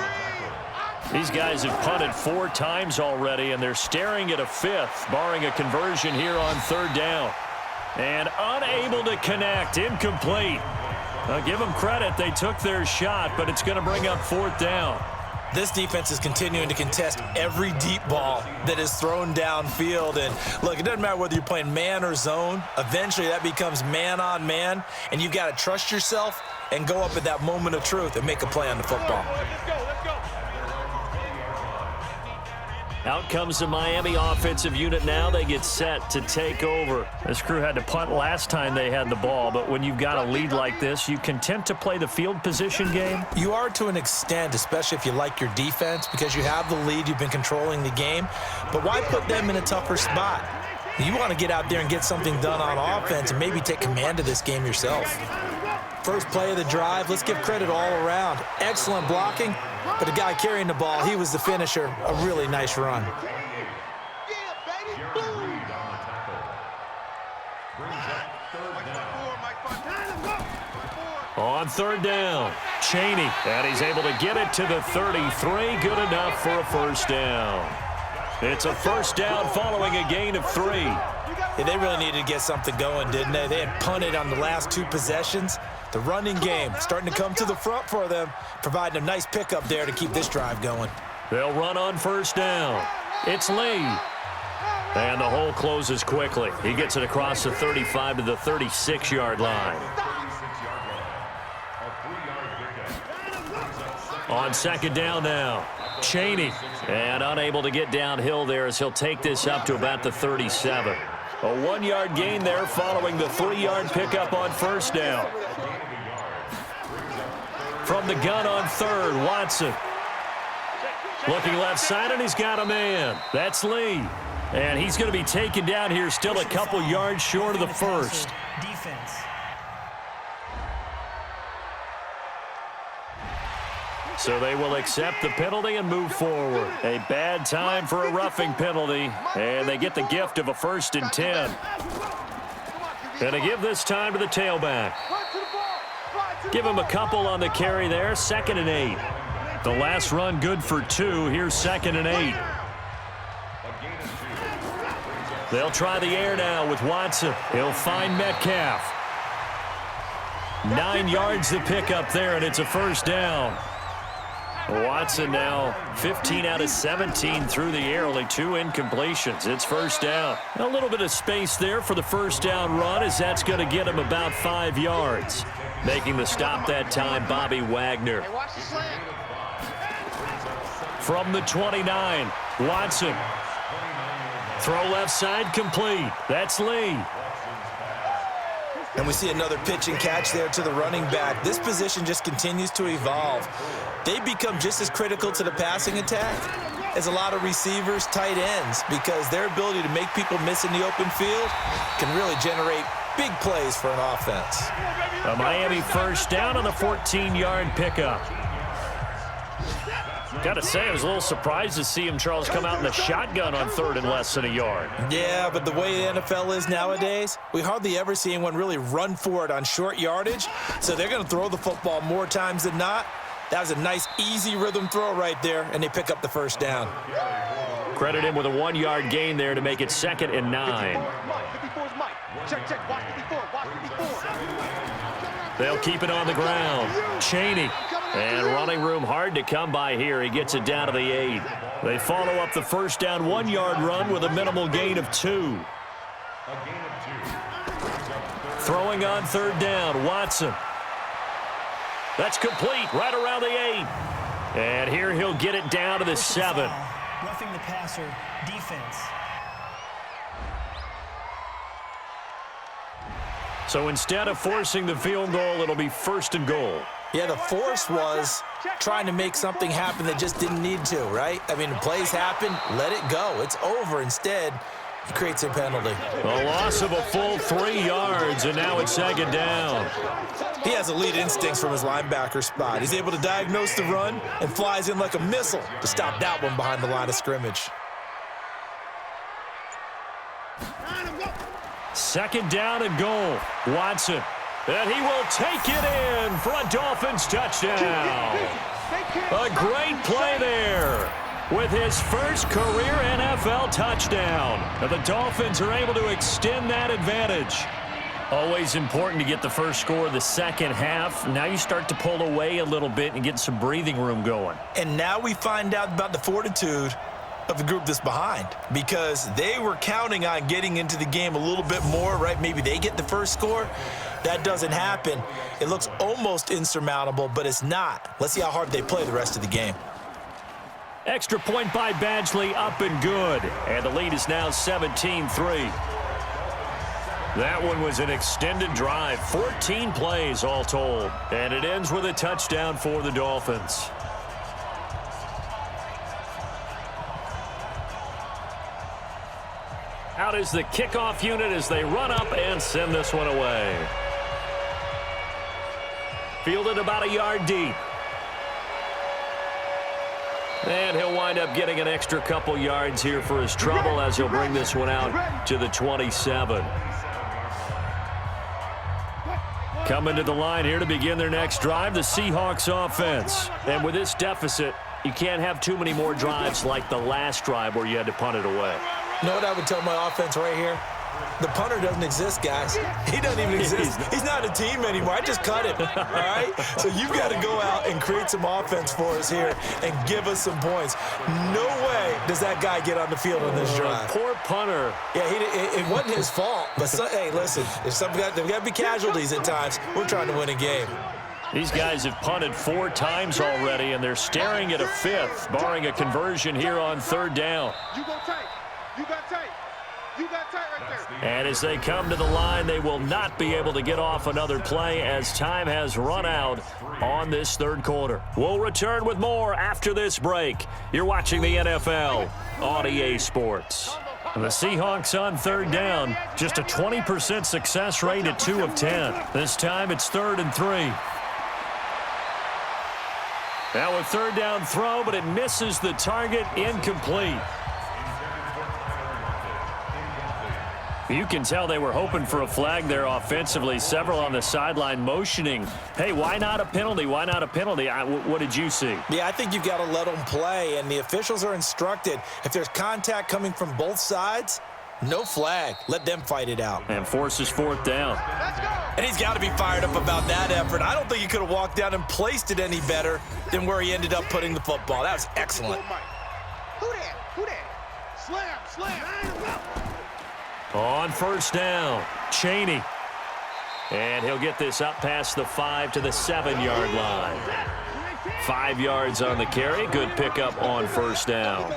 8. These guys have punted 4 times already, and they're staring at a 5th, barring a conversion here on 3rd down. And unable to connect, incomplete. I'll give them credit, they took their shot, but it's going to bring up 4th down. This defense is continuing to contest every deep ball that is thrown downfield. And look, it doesn't matter whether you're playing man or zone. Eventually, that becomes man on man, and you've got to trust yourself and go up at that moment of truth and make a play on the football. Out comes the Miami offensive unit now. They get set to take over. This crew had to punt last time they had the ball, but when you've got a lead like this, you content to play the field position game? You are to an extent, especially if you like your defense, because you have the lead, you've been controlling the game. But why put them in a tougher spot? You want to get out there and get something done on offense and maybe take command of this game yourself. First play of the drive, let's give credit all around. Excellent blocking, but the guy carrying the ball, he was the finisher. A really nice run. On third down, Chaney, and he's able to get it to the 33. Good enough for a first down. It's a first down following a gain of 3. Yeah, they really needed to get something going, didn't they? They had punted on the last 2 possessions. The running game starting to come to the front for them, providing a nice pickup there to keep this drive going. They'll run on first down. It's Lee. And the hole closes quickly. He gets it across the 35 to the 36-yard line. On second down now, Chaney. And unable to get downhill there as he'll take this up to about the 37. A 1-yard gain there following the 3-yard pickup on first down. From the gun on third, Watson. Looking left side, and he's got a man. That's Lee. And he's going to be taken down here still a couple yards short of the first. Defense. So they will accept the penalty and move forward. A bad time for a roughing penalty, and they get the gift of a 1st and 10. And they give this time to the tailback. Give him a couple on the carry there, 2nd and 8. The last run good for 2. Here's 2nd and 8. They'll try the air now with Watson. He'll find Metcalf. 9 yards to pick up there, and it's a first down. Watson now 15 out of 17 through the air, only 2 incompletions. It's first down. A little bit of space there for the first down run, as that's going to get him about 5 yards. Making the stop that time, Bobby Wagner. From the 29, Watson. Throw left side complete. That's Lee. And we see another pitch and catch there to the running back. This position just continues to evolve. They become just as critical to the passing attack as a lot of receivers, tight ends, because their ability to make people miss in the open field can really generate big plays for an offense. A Miami first down on the 14-yard pickup. Got to say, I was a little surprised to see him, Charles, come out in the shotgun on 3rd and less than a yard. Yeah, but the way the NFL is nowadays, we hardly ever see anyone really run for it on short yardage, so they're going to throw the football more times than not. That was a nice, easy rhythm throw right there, and they pick up the first down. Credit him with a 1-yard gain there to make it 2nd and 9. They'll keep it on the ground. Chaney. And running room hard to come by here. He gets it down to the 8. They follow up the first down 1-yard run with a minimal gain of 2. Throwing on third down, Watson. That's complete right around the 8. And here he'll get it down to the 7. Roughing the passer, defense. So instead of forcing the field goal, it'll be 1st and goal. Yeah, the force was trying to make something happen that just didn't need to, right? I mean, the plays happen, let it go. It's over. Instead, it creates a penalty. A loss of a full 3 yards, and now it's 2nd down. He has elite instincts from his linebacker spot. He's able to diagnose the run and flies in like a missile to stop that one behind the line of scrimmage. 2nd down and goal. Watson. And he will take it in for a Dolphins touchdown. A great play there with his first career NFL touchdown. And the Dolphins are able to extend that advantage. Always important to get the first score of the second half. Now you start to pull away a little bit and get some breathing room going. And now we find out about the fortitude of the group that's behind, because they were counting on getting into the game a little bit more, right? Maybe they get the first score. That doesn't happen. It looks almost insurmountable, but it's not. Let's see how hard they play the rest of the game. Extra point by Badgley, up and good. And the lead is now 17-3. That one was an extended drive, 14 plays all told. And it ends with a touchdown for the Dolphins. Out is the kickoff unit as they run up and send this one away. Fielded about a yard deep. And he'll wind up getting an extra couple yards here for his trouble as he'll bring this one out to the 27. Coming to the line here to begin their next drive, the Seahawks offense. And with this deficit, you can't have too many more drives like the last drive where you had to punt it away. You know what I would tell my offense right here? The punter doesn't exist, guys. He doesn't even exist. He's not a team anymore. I just cut him, all right? So you've got to go out and create some offense for us here and give us some points. No way does that guy get on the field on this drive. Poor punter. Yeah, it wasn't his fault. But, hey, listen, there's got to be casualties at times. We're trying to win a game. These guys have punted 4 times already, and they're staring at a 5th, barring a conversion here on 3rd down. You go tight. You got tight. You got tight right there. And as they come to the line, they will not be able to get off another play as time has run out on this 3rd quarter. We'll return with more after this break. You're watching the NFL on EA Sports. The Seahawks on 3rd down, just a 20% success rate at 2 of 10. This time it's 3rd and 3. Now a 3rd down throw, but it misses the target, incomplete. You can tell they were hoping for a flag there offensively. Several on the sideline motioning. Hey, why not a penalty? Why not a penalty? What did you see? Yeah, I think you've got to let them play, and the officials are instructed. If there's contact coming from both sides, no flag. Let them fight it out. And forces 4th down. Let's go. And he's got to be fired up about that effort. I don't think he could have walked down and placed it any better than where he ended up putting the football. That was excellent. Who that? Who that? Slam. On 1st down, Chaney. And he'll get this up past the 5 to the 7-yard line. 5 yards on the carry. Good pickup on 1st down.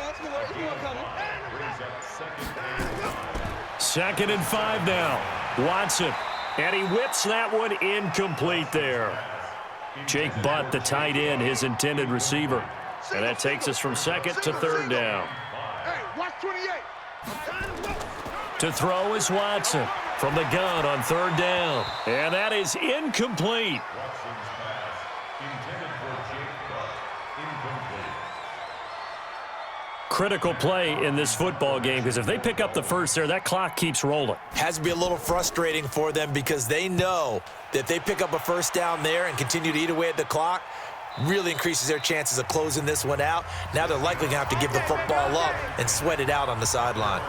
2nd and 5 now. Watson. And he whips that one incomplete there. Jake Butt, the tight end, his intended receiver. And that takes us from 2nd to 3rd down. Hey, watch 28. To throw is Watson from the gun on 3rd down. And that is incomplete. Critical play in this football game, because if they pick up the first there, that clock keeps rolling. Has to be a little frustrating for them because they know that if they pick up a 1st down there and continue to eat away at the clock, really increases their chances of closing this one out. Now they're likely going to have to give the football up and sweat it out on the sideline.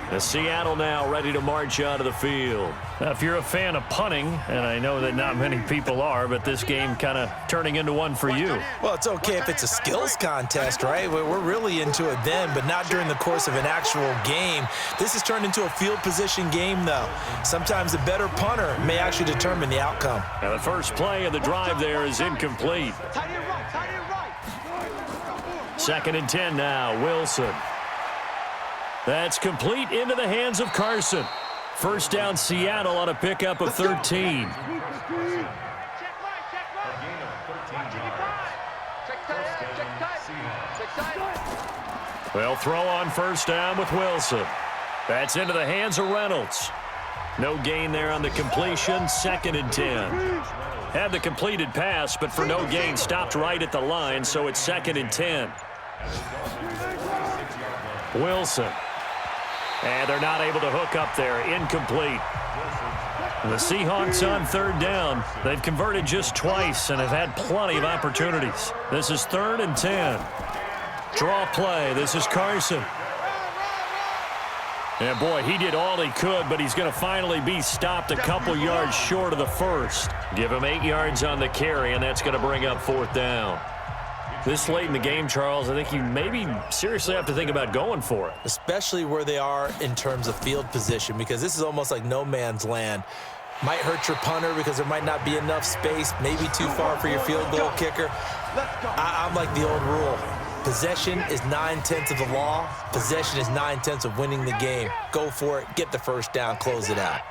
The Seattle now ready to march out of the field. Now, if you're a fan of punting, and I know that not many people are, but this game kind of turning into one for you. Well, it's okay if it's a skills contest, right? We're really into it then, but not during the course of an actual game. This has turned into a field position game, though. Sometimes the better punter may actually determine the outcome. Now, the first play of the drive there is incomplete. 2nd and 10 now, Wilson. That's complete into the hands of Carson. 1st down, Seattle on a pickup of 13. They'll throw on 1st down with Wilson. That's into the hands of Reynolds. No gain there on the completion. 2nd and 10. Had the completed pass, but for no gain, stopped right at the line, so it's 2nd and 10. Wilson. And they're not able to hook up there. Incomplete. The Seahawks on 3rd down. They've converted just twice and have had plenty of opportunities. This is 3rd and 10. Draw play. This is Carson. And, boy, he did all he could, but he's going to finally be stopped a couple yards short of the first. Give him 8 yards on the carry, and that's going to bring up 4th down. This late in the game, Charles, I think you maybe seriously have to think about going for it. Especially where they are in terms of field position, because this is almost like no man's land. Might hurt your punter because there might not be enough space, maybe too far for your field goal kicker. I'm like the old rule. Possession is 9/10 of the law. Possession is 9/10 of winning the game. Go for it, get the first down, close it out.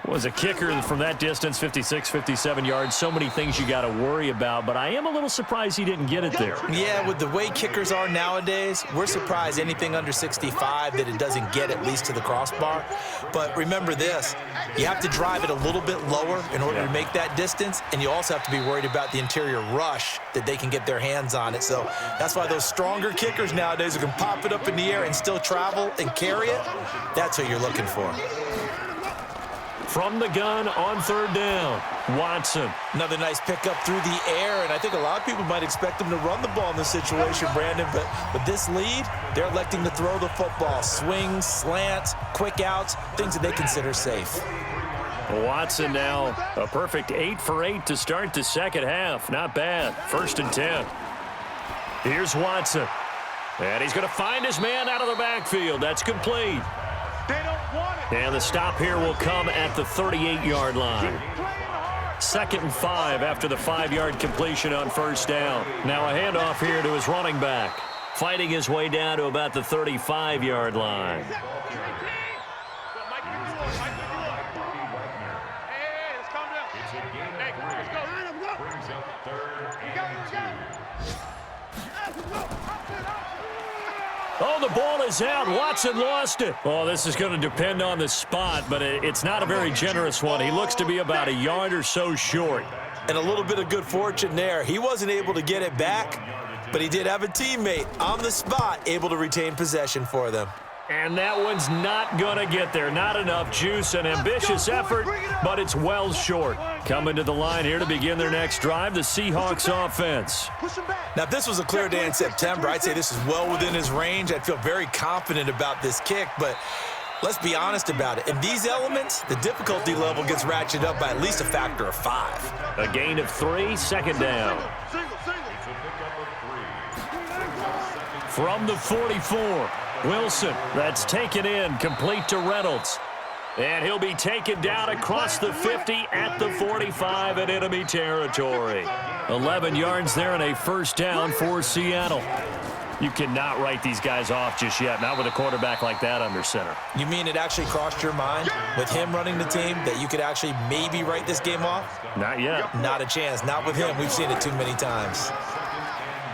Was a kicker from that distance, 56, 57 yards. So many things you got to worry about, but I am a little surprised he didn't get it there. Yeah, with the way kickers are nowadays, we're surprised anything under 65 that it doesn't get at least to the crossbar. But remember this, you have to drive it a little bit lower in order to make that distance, and you also have to be worried about the interior rush that they can get their hands on it. So that's why those stronger kickers nowadays who can pop it up in the air and still travel and carry it, that's what you're looking for. From the gun on 3rd down, Watson. Another nice pickup through the air, and I think a lot of people might expect him to run the ball in this situation, Brandon, but with this lead, they're electing to throw the football. Swings, slants, quick outs, things that they consider safe. Watson now a perfect 8 for 8 to start the second half. Not bad. 1st and 10. Here's Watson. And he's going to find his man out of the backfield. That's complete. They don't want it. And the stop here will come at the 38-yard line. 2nd and 5 after the 5-yard completion on 1st down. Now a handoff here to his running back. Fighting his way down to about the 35-yard line. Oh, the ball is out. Watson lost it. Oh, this is going to depend on the spot, but it's not a very generous one. He looks to be about a yard or so short. And a little bit of good fortune there. He wasn't able to get it back, but he did have a teammate on the spot able to retain possession for them. And that one's not going to get there. Not enough juice. An ambitious effort, but it's well short. Coming to the line here to begin their next drive, the Seahawks offense. Now, if this was a clear day in September, I'd say this is well within his range. I'd feel very confident about this kick, but let's be honest about it. In these elements, the difficulty level gets ratcheted up by at least a factor of 5. A gain of 3, 2nd down. From the 44. Wilson, that's taken in, complete to Reynolds. And he'll be taken down across the 50 at the 45 in enemy territory. 11 yards there and a 1st down for Seattle. You cannot write these guys off just yet, not with a quarterback like that under center. You mean it actually crossed your mind with him running the team that you could actually maybe write this game off? Not yet. Not a chance. Not with him. We've seen it too many times.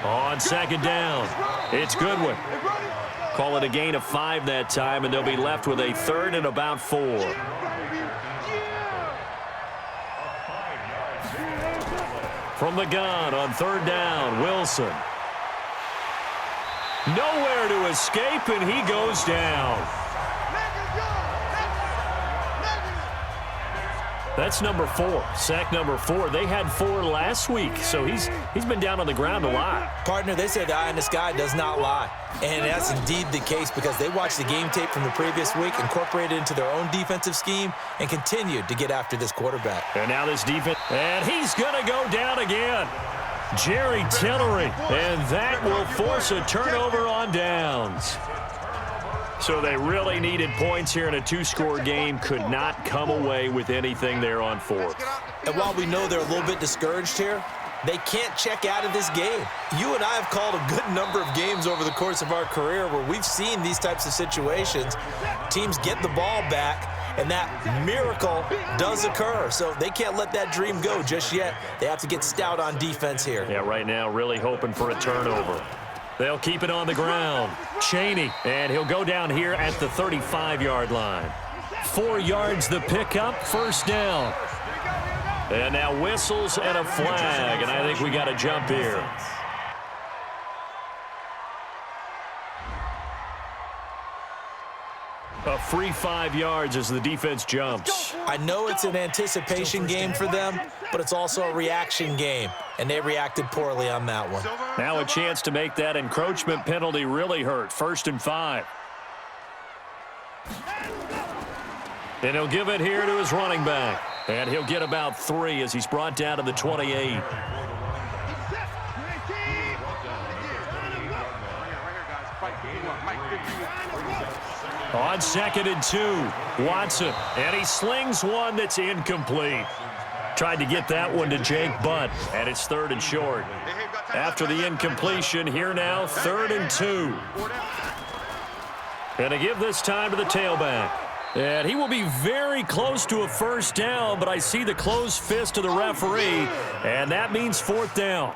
On 2nd down, it's Goodwin. Call it a gain of 5 that time, and they'll be left with a 3rd and about 4. From the gun on 3rd down, Wilson. Nowhere to escape, and he goes down. That's number 4, sack number 4. They had 4 last week, so he's been down on the ground a lot. Partner, they say the eye in the sky does not lie. And that's indeed the case because they watched the game tape from the previous week, incorporated it into their own defensive scheme, and continued to get after this quarterback. And now this defense, and he's going to go down again. Jerry Tillery, and that will force a turnover on downs. So they really needed points here in a 2-score game. Could not come away with anything there on 4th. And while we know they're a little bit discouraged here, they can't check out of this game. You and I have called a good number of games over the course of our career where we've seen these types of situations. Teams get the ball back, and that miracle does occur. So they can't let that dream go just yet. They have to get stout on defense here. Yeah, right now really hoping for a turnover. They'll keep it on the ground. Cheney, and he'll go down here at the 35-yard line. 4 yards the pickup, 1st down. And now whistles and a flag, and I think we got to jump here. A free 5 yards as the defense jumps. I know it's an anticipation game for them, but it's also a reaction game, and they reacted poorly on that one. Now a chance to make that encroachment penalty really hurt. 1st and 5. And he'll give it here to his running back. And he'll get about 3 as he's brought down to the 28. On 2nd and 2, Watson. And he slings one that's incomplete. Tried to get that one to Jake Butt, and it's 3rd and short. After the incompletion, here now, 3rd and 2. And to give this time to the tailback. And he will be very close to a first down, but I see the closed fist of the referee, and that means 4th down.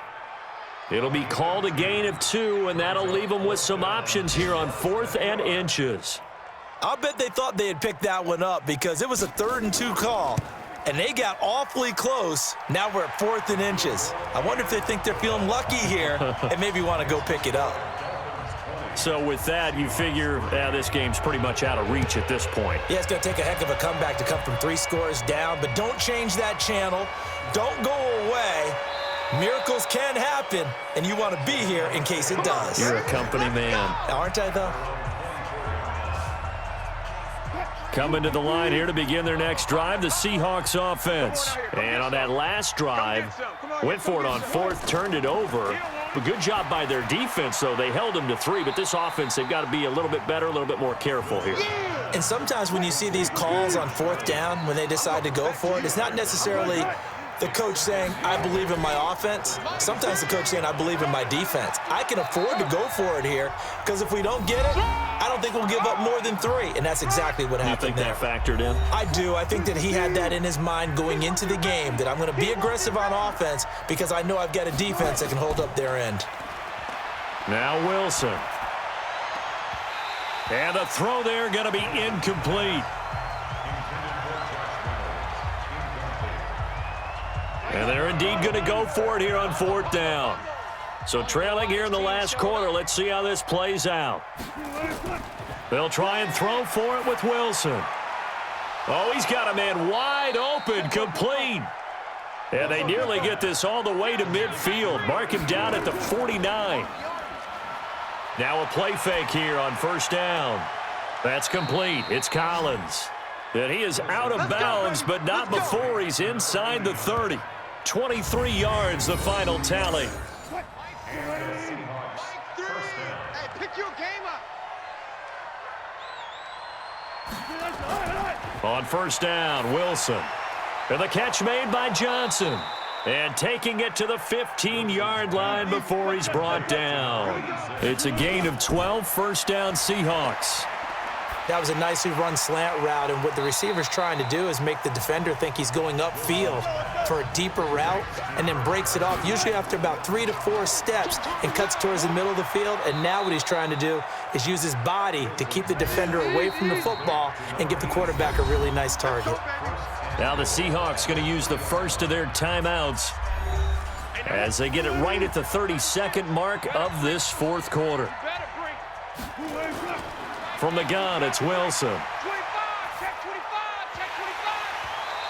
It'll be called a gain of 2, and that'll leave them with some options here on 4th and inches. I'll bet they thought they had picked that one up because it was a 3rd and 2 call, and they got awfully close. Now we're at 4th and inches. I wonder if they think they're feeling lucky here and maybe want to go pick it up. So with that, you figure this game's pretty much out of reach at this point. Yeah, it's going to take a heck of a comeback to come from 3 scores down, but don't change that channel. Don't go away. Miracles can happen, and you want to be here in case it does. You're a company man. Aren't I, though? Coming to the line here to begin their next drive, the Seahawks offense. And on that last drive, went for it on 4th, turned it over. But good job by their defense, though. They held them to 3, but this offense, they've got to be a little bit better, a little bit more careful here. And sometimes when you see these calls on 4th down, when they decide to go for it, it's not necessarily the coach saying, I believe in my offense. Sometimes the coach saying, I believe in my defense. I can afford to go for it here because if we don't get it, I don't think we'll give up more than 3. And that's exactly what happened there. You think that factored in? I do. I think that he had that in his mind going into the game, that I'm going to be aggressive on offense because I know I've got a defense that can hold up their end. Now Wilson. And the throw there going to be incomplete. And they're indeed going to go for it here on 4th down. So trailing here in the last quarter, let's see how this plays out. They'll try and throw for it with Wilson. Oh, he's got a man wide open, complete. And they nearly get this all the way to midfield. Mark him down at the 49. Now a play fake here on 1st down. That's complete. It's Collins. And he is out of bounds, but not before he's inside the 30. 23 yards, the final tally. Hey, pick your game up. On 1st down, Wilson. And the catch made by Johnson. And taking it to the 15-yard line before he's brought down. It's a gain of 12, 1st down Seahawks. That was a nicely run slant route, and what the receiver's trying to do is make the defender think he's going upfield for a deeper route and then breaks it off, usually after about 3 to 4 steps, and cuts towards the middle of the field. And now what he's trying to do is use his body to keep the defender away from the football and give the quarterback a really nice target. Now the Seahawks going to use the first of their timeouts as they get it right at the 32nd mark of this 4th quarter. From the gun, it's Wilson.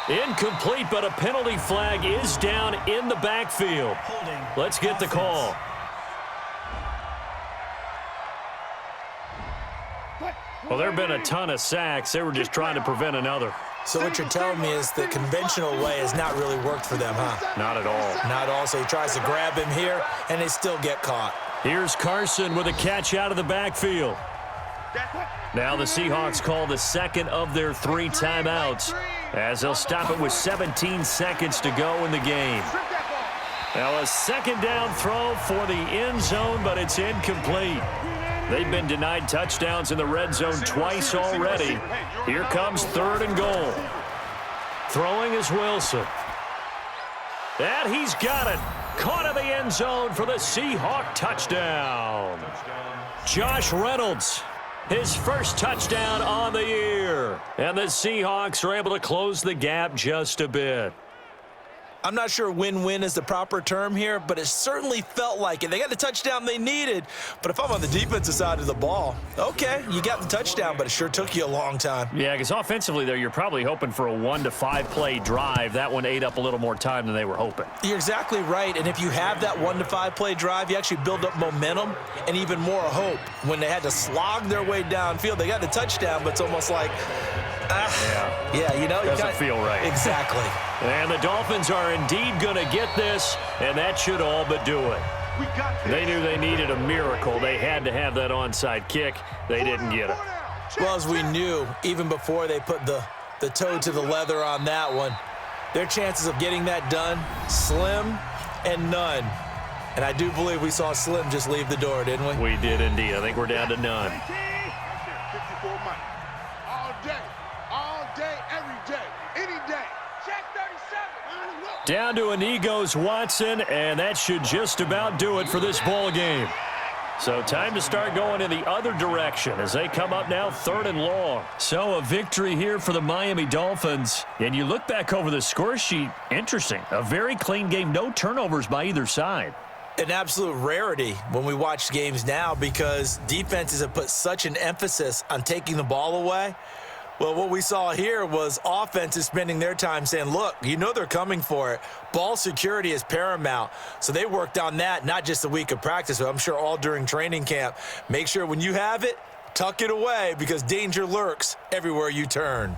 Incomplete, but a penalty flag is down in the backfield. Let's get the call. Well, there have been a ton of sacks. They were just trying to prevent another. So what you're telling me is the conventional way has not really worked for them, huh? Not at all. Not at all. So he tries to grab him here, and they still get caught. Here's Carson with a catch out of the backfield. Now the Seahawks call the second of their 3 timeouts as they'll stop it with 17 seconds to go in the game. Now a 2nd down throw for the end zone, but it's incomplete. They've been denied touchdowns in the red zone twice already. Here comes 3rd and goal. Throwing is Wilson. And he's got it. Caught in the end zone for the Seahawk touchdown. Josh Reynolds, his first touchdown on the year. And the Seahawks are able to close the gap just a bit. I'm not sure win-win is the proper term here, but it certainly felt like it. They got the touchdown they needed, but if I'm on the defensive side of the ball, okay, you got the touchdown, but it sure took you a long time. Yeah, because offensively there, you're probably hoping for a 1 to 5 play drive. That one ate up a little more time than they were hoping. You're exactly right, and if you have that 1 to 5 play drive, you actually build up momentum and even more hope. When they had to slog their way downfield, they got the touchdown, but it's almost like, Doesn't feel right. Exactly. And the Dolphins are indeed going to get this, and that should all but do it. They knew they needed a miracle. They had to have that onside kick. They didn't get it. Well, as we knew, even before they put the toe to the leather on that one, their chances of getting that done, slim and none. And I do believe we saw Slim just leave the door, didn't we? We did indeed. I think we're down to none. 54 Mike. All day, every day, any day. Check 37. Down to Inigos Watson, and that should just about do it for this ball game. So time to start going in the other direction as they come up now 3rd and long. So a victory here for the Miami Dolphins. And you look back over the score sheet, interesting. A very clean game, no turnovers by either side. An absolute rarity when we watch games now because defenses have put such an emphasis on taking the ball away. Well, what we saw here was offenses spending their time saying, look, you know they're coming for it. Ball security is paramount. So they worked on that, not just a week of practice, but I'm sure all during training camp. Make sure when you have it, tuck it away because danger lurks everywhere you turn.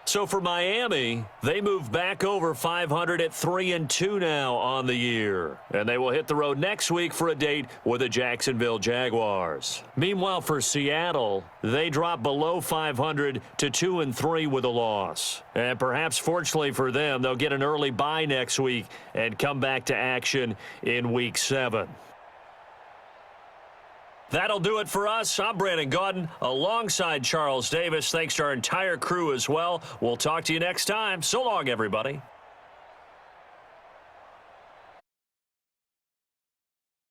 So for Miami, they move back over 500 at 3-2 now on the year. And they will hit the road next week for a date with the Jacksonville Jaguars. Meanwhile, for Seattle, they drop below 500 to 2-3 with a loss. And perhaps fortunately for them, they'll get an early bye next week and come back to action in Week 7. That'll do it for us. I'm Brandon Gaudin alongside Charles Davis. Thanks to our entire crew as well. We'll talk to you next time. So long, everybody.